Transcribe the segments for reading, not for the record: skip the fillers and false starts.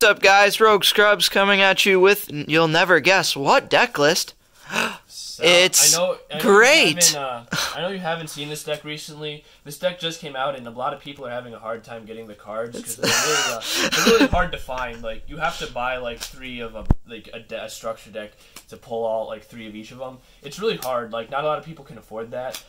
What's up, guys? Rogue Scrubs coming at you with you'll never guess what deck list. It's great. I know you haven't seen this deck recently. This deck just came out, and a lot of people are having a hard time getting the cards because they're really hard to find. Like, you have to buy like 3 of a structure deck to pull all like 3 of each of them. It's really hard. Like, not a lot of people can afford that.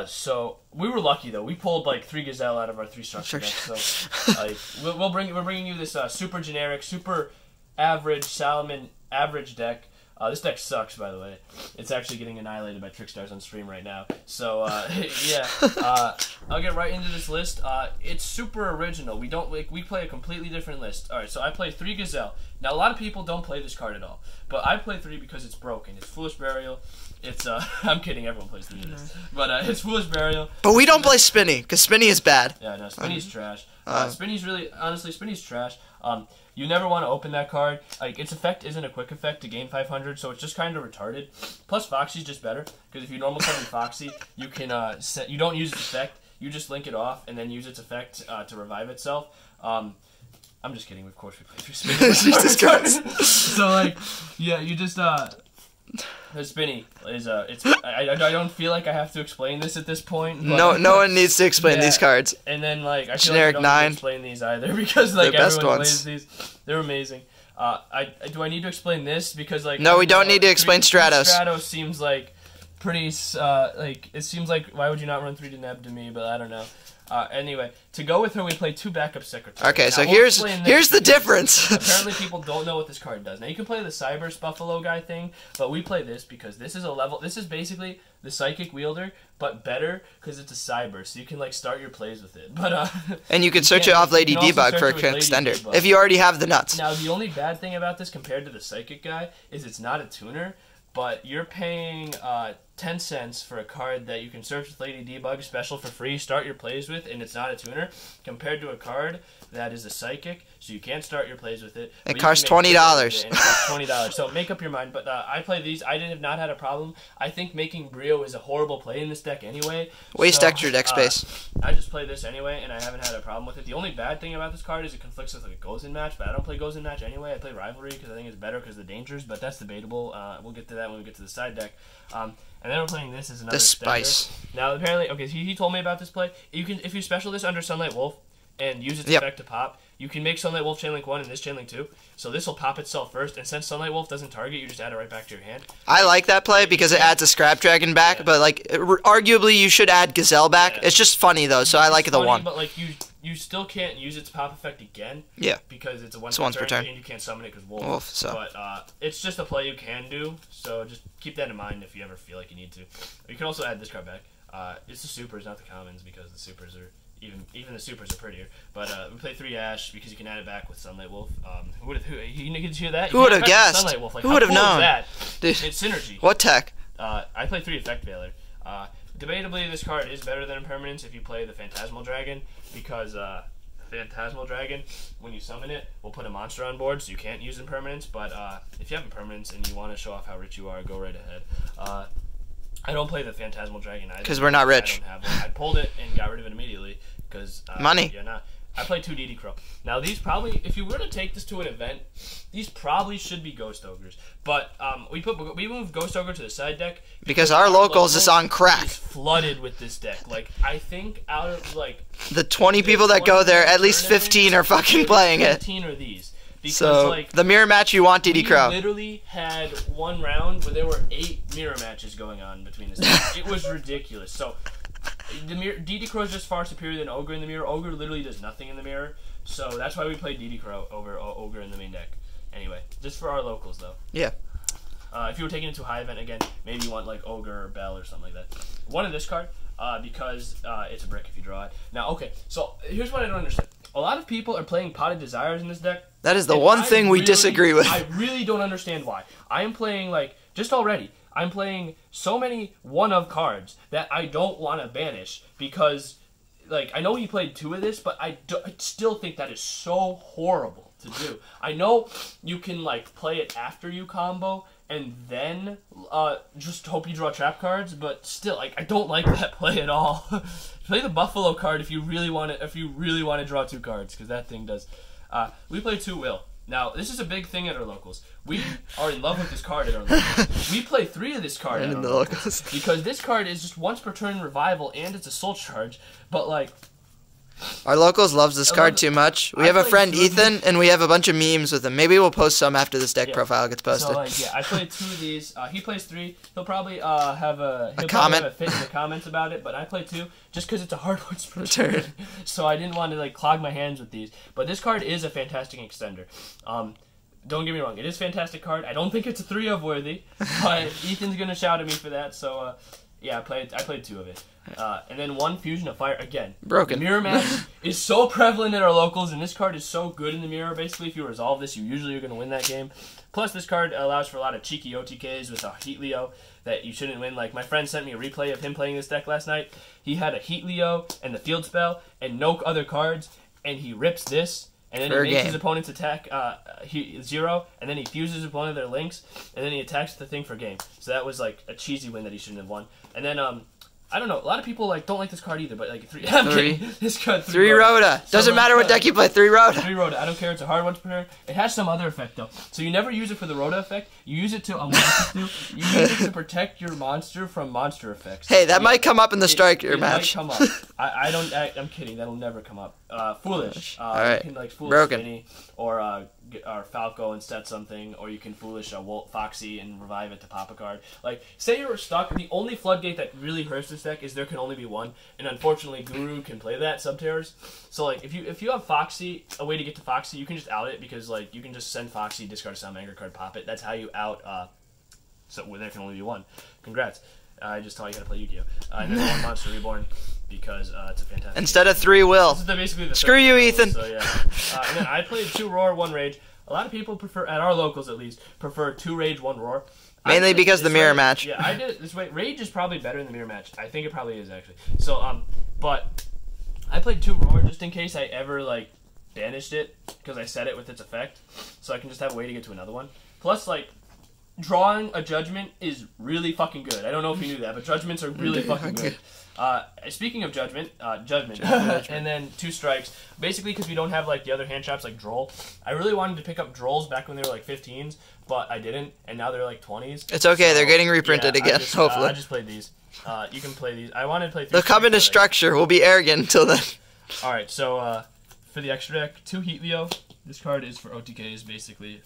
So we were lucky though. We pulled like 3 Gazelle out of our 3 structure decks. So like we're bringing you this super generic, super average Salamanaverage deck. This deck sucks, by the way. It's actually getting annihilated by Trickstars on stream right now. So, yeah. I'll get right into this list. It's super original. We play a completely different list. Alright, so I play 3 Gazelle. Now, a lot of people don't play this card at all. But I play 3 because it's broken. It's Foolish Burial. It's, I'm kidding, everyone plays 3 in this. But, it's Foolish Burial. But we don't play Spinny, because Spinny is bad. Yeah, no, Spinny's trash. Spinny's really, honestly, Spinny's trash. You never want to open that card. Like, its effect isn't a quick effect to gain 500, so it's just kind of retarded. Plus, Foxy's just better, because if you normal summon Foxy, you can, you don't use its effect, you just link it off, and then use its effect to revive itself. I'm just kidding, of course we play 3 Spinny. So, like, yeah, you just, the Spinny is I don't feel like I have to explain this at this point. But, no one needs to explain these cards. And then like I feel Generic like I don't 9. need to explain these either because like everyone plays these. They're amazing. Do I need to explain this because like no, we don't need to explain Stratos. Stratos seems like pretty like it seems like why would you not run 3 to Neb to me? But I don't know. Anyway, to go with her, we play 2 backup secretaries. Okay, so here's the difference. Apparently, people don't know what this card does. Now, you can play the Cybers Buffalo guy thing, but we play this because this is a level. This is basically the Psychic Wielder, but better because it's a Cyber, so you can like start your plays with it. But and you can search it off Lady Debug for an extender if you already have the nuts. Now, the only bad thing about this compared to the Psychic guy is it's not a tuner, but you're paying 10 cents for a card that you can search with Lady Debug special for free, start your plays with, and it's not a tuner, compared to a card that is a Psychic, so you can't start your plays with it. It costs $20. It costs $20. So make up your mind. But I play these. I have not had a problem. I think making Brio is a horrible play in this deck anyway. Waste extra deck space. I just play this anyway, and I haven't had a problem with it. The only bad thing about this card is it conflicts with like a Gozen match, but I don't play Gozen match anyway. I play Rivalry because I think it's better because of the dangers, but that's debatable. We'll get to that when we get to the side deck. And then we're playing this as another the Spice. Now apparently, okay, he told me about this play. You can, if you special this under Sunlight Wolf and use its effect to pop, you can make Sunlight Wolf Chainlink 1 and this Chainlink 2. So this will pop itself first, and since Sunlight Wolf doesn't target, you just add it right back to your hand. I like that play because it adds a Scrap Dragon back, but like arguably you should add Gazelle back. Yeah. It's just funny though, so I like the 1. But like you still can't use its pop effect again. Yeah. Because it's a once per turn, and you can't summon it because Wolf. So. But it's just a play you can do, so just keep that in mind if you ever feel like you need to. You can also add this card back. It's the supers, not the commons, because the supers are even the supers are prettier. But we play 3 Ash because you can add it back with Sunlight Wolf. You can hear that? Who would have guessed? Sunlight Wolf. Like, who would have known? That? Dude, it's synergy. What tech? I play 3 Effect Veiler. Debatably, this card is better than Impermanence if you play the Phantasmal Dragon, because Phantasmal Dragon, when you summon it, will put a monster on board, so you can't use Impermanence. But if you have Impermanence and you want to show off how rich you are, go right ahead. I don't play the Phantasmal Dragon either. Because we're not rich. I don't have one. I pulled it and got rid of it immediately. Because money. Yeah, nah. I play 2 DD Crow. Now these probably, if you were to take this to an event, these probably should be Ghost Ogres. But we moved Ghost Ogre to the side deck because our locals is on crack. Is flooded with this deck. Like, I think out of like the 20 people that go there, at least 15 are fucking playing it. 15 are these. Because, so like, the mirror match you want, DD Crow. We literally had one round where there were 8 mirror matches going on between this. It was ridiculous. So the DD Crow is just far superior than Ogre in the mirror. Ogre literally does nothing in the mirror. So that's why we played DD Crow over Ogre in the main deck. Anyway, just for our locals though. Yeah. If you were taking it to a high event again, maybe you want like Ogre or Bell or something like that. One of this card because it's a brick if you draw it. Now, okay, so here's what I don't understand. A lot of people are playing Potted Desires in this deck. That is the one thing we disagree with. I really don't understand why. I am playing, like, just already, I'm playing so many one-of cards that I don't want to banish because, like, I know he played 2 of this, but I still think that is so horrible to do. I know you can, like, play it after you combo and then just hope you draw trap cards, but still, like, I don't like that play at all. Play the Buffalo card if you really want to. If you really want to draw 2 cards, because that thing does. We play 2 Will. Now, this is a big thing at our locals. We are in love with this card at our locals. We play 3 of this card at our locals. Because this card is just once per turn revival, and it's a soul charge. But, like... Our locals loves this card too much. We have a friend, Ethan, and we have a bunch of memes with him. Maybe we'll post some after this deck profile gets posted. So, like, yeah, I played 2 of these. He plays 3. He'll probably have a comment. Have a fit in the comments about it, but I played 2 just because it's a hard once per turn. So I didn't want to, like, clog my hands with these. But this card is a fantastic extender. Don't get me wrong, it is a fantastic card. I don't think it's a 3-of worthy, but Ethan's going to shout at me for that, so... yeah, I played 2 of it. And then 1 Fusion of Fire. Again, broken. Mirror Match is so prevalent at our locals, and this card is so good in the mirror. Basically, if you resolve this, you usually are going to win that game. Plus, this card allows for a lot of cheeky OTKs with a Heat Leo that you shouldn't win. Like, my friend sent me a replay of him playing this deck last night. He had a Heat Leo and the Field Spell and no other cards, and he rips this. And then he makes his opponent's attack 0, and then he fuses one of their links, and then he attacks the thing for game. So that was like a cheesy win that he shouldn't have won. And then I don't know, a lot of people like don't like this card either, but like 3. I'm kidding. This card 3 Rhoda. Doesn't matter what deck you play. 3 Rhoda. 3 Rhoda. I don't care. It's a hard one to turn. It has some other effect though. So you never use it for the Rhoda effect. You use it to you use it to protect your monster from monster effects. Hey, that might come up in the striker match. It might come up. I'm kidding. That'll never come up. Foolish. All right. You can like foolish Broken. Vinny, or Falco and set something, or you can foolish Foxy and revive it to pop a card. Like, say you're stuck, the only floodgate that really hurts this deck is there can only be 1, and unfortunately Guru can play that, Subterrors. So like, if you have Foxy, a way to get to Foxy, you can just out it, because like, you can just send Foxy, discard a Salamander card, pop it. That's how you out, so there can only be 1. Congrats. I just taught you how to play Yu-Gi-Oh! And then 1 Monster Reborn, because it's a fantastic Instead game. of 3 Will. This is basically the Screw you, Ethan. So, yeah. And then I played 2 Roar, 1 Rage. A lot of people prefer, at our locals at least, prefer 2 Rage, 1 Roar. Mainly because the mirror match. Yeah, I did it this way. Rage is probably better in the mirror match. I think it probably is, actually. So, but I played 2 Roar just in case I ever, like, banished it, because I set it with its effect. So I can just have a way to get to another one. Plus, like, drawing a Judgment is really fucking good. I don't know if you knew that, but Judgments are really fucking good. Speaking of Judgment, and then 2 Strikes. Basically, because we don't have like the other hand traps like Droll. I really wanted to pick up Drolls back when they were like 15s, but I didn't, and now they're like 20s. It's okay, so, they're getting reprinted again, hopefully. I just played these. You can play these. I wanted to play 3. They'll come into structure. We'll be arrogant until then. Alright, so for the extra deck, 2 Heat Leo. This card is for OTKs, basically.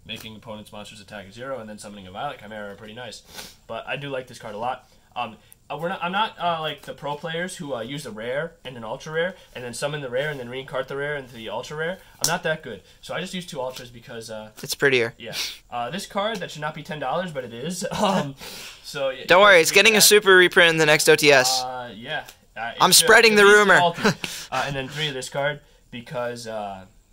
Making opponent's monsters attack 0 and then summoning a Violet Chimera are pretty nice. But I do like this card a lot. I'm not like the pro players who use a rare and an ultra rare and then summon the rare and then reincart the rare into the ultra rare. I'm not that good, so I just use 2 ultras because it's prettier. Yeah. This card that should not be $10, but it is. So yeah, don't worry, it's getting a super reprint in the next OTS. Yeah. I'm spreading the rumor. And then 3 of this card because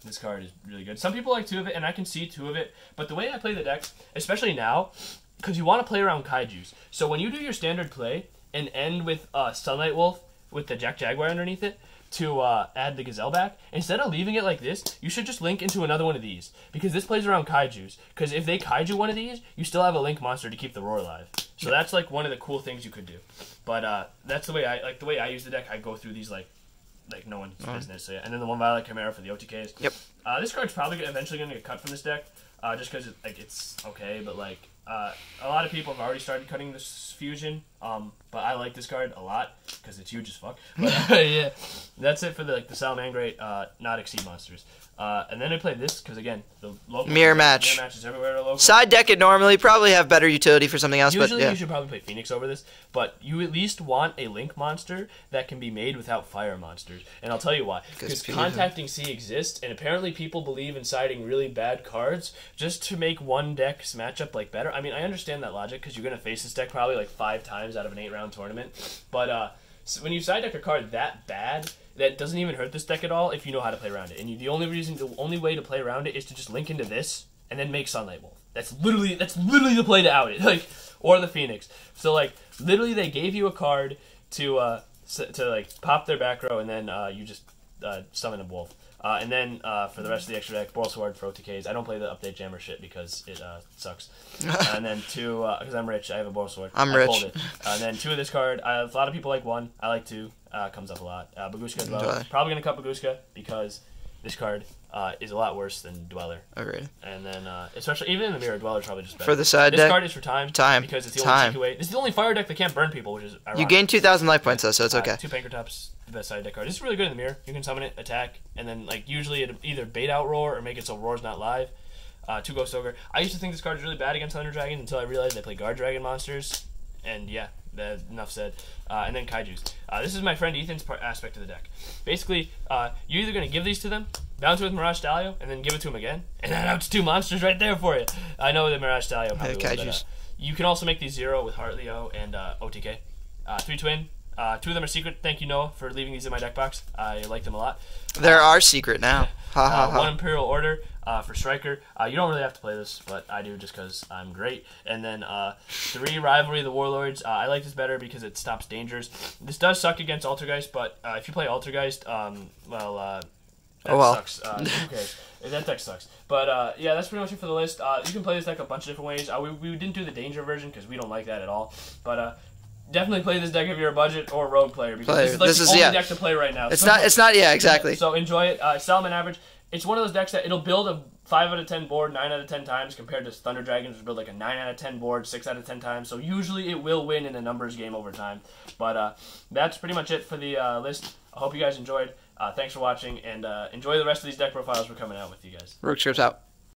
this card is really good. Some people like 2 of it, and I can see 2 of it. But the way I play the decks, especially now, because you want to play around Kaijus. So when you do your standard play and end with Sunlight Wolf with the Jack Jaguar underneath it to add the Gazelle back, instead of leaving it like this, you should just link into another one of these. Because this plays around Kaijus. Because if they Kaiju one of these, you still have a Link monster to keep the Roar alive. So that's like one of the cool things you could do. But that's the way I use the deck. I go through these like no one's business. So, yeah. And then the 1 Violet Chimera for the OTKs. Yep. This card's probably eventually going to get cut from this deck, just because it's okay. But like a lot of people have already started cutting this fusion. But I like this card a lot because it's huge as fuck. But yeah, that's it for the Salamangreat not exceed monsters. And then I played this because again the local mirror match is everywhere. Local. Side deck it normally probably have better utility for something else. Usually but, yeah. you should probably play Phoenix over this, but you at least want a Link monster that can be made without fire monsters. And I'll tell you why. Because Contacting Sea exists, and apparently people believe in siding really bad cards just to make one deck's matchup like better. I mean, I understand that logic because you're gonna face this deck probably like 5 times out of an 8-round tournament. But so when you side deck a card that bad, that doesn't even hurt this deck at all if you know how to play around it. And the only way to play around it is to just link into this and then make Sunlight Wolf. That's literally the play to out it, like, or the Phoenix. So like literally they gave you a card to like pop their back row and then you just summon a wolf. And then for the rest of the extra deck, Boral Sword for OTKs. I don't play the update jammer shit because it sucks. And then 2, because I'm rich, I have a Boral Sword. I'm rich. Pulled it. And then 2 of this card. A lot of people like 1. I like 2. Comes up a lot. Bagushka as well. Probably going to cut Bagushka because this card is a lot worse than Dweller. Agreed. And then, especially, even in the mirror, Dweller's probably just better. For the side deck? This card is for time. Because it's the only take away. This is the only fire deck that can't burn people, which is ironic. You gain 2,000 life points, though, so it's okay. 2 Pankratops, the best side deck card. This is really good in the mirror. You can summon it, attack, and then, like, usually it either bait out Roar or make it so Roar's not live. 2 Ghost Ogre. I used to think this card was really bad against Thunder Dragon until I realized they play Guard Dragon monsters. And yeah, enough said. And then Kaijus. This is my friend Ethan's aspect of the deck. Basically, you're either going to give these to them, bounce it with Mirage Stallion, and then give it to them again, and that outs 2 monsters right there for you. I know that Mirage Stallion probably will, but you can also make these 0 with Heart Leo and OTK. 3 twin. 2 of them are secret. Thank you, Noah, for leaving these in my deck box. I like them a lot. There are secret now. 1 Imperial Order for Striker. You don't really have to play this, but I do just because I'm great. And then 3 Rivalry of the Warlords. I like this better because it stops dangers. This does suck against Altergeist, but if you play Altergeist, sucks. Who cares? That deck sucks. But yeah, that's pretty much it for the list. You can play this deck a bunch of different ways. We didn't do the danger version because we don't like that at all. But definitely play this deck if you're a budget or rogue player because this is like the only deck to play right now. It's not. Yeah, exactly. So enjoy it. Salamanaverage. It's one of those decks that it'll build a 5 out of 10 board 9 out of 10 times compared to Thunder Dragons, which build like a 9 out of 10 board 6 out of 10 times. So usually it will win in a numbers game over time. But that's pretty much it for the list. I hope you guys enjoyed. Thanks for watching, and enjoy the rest of these deck profiles we're coming out with you guys. Rogue Scripts out.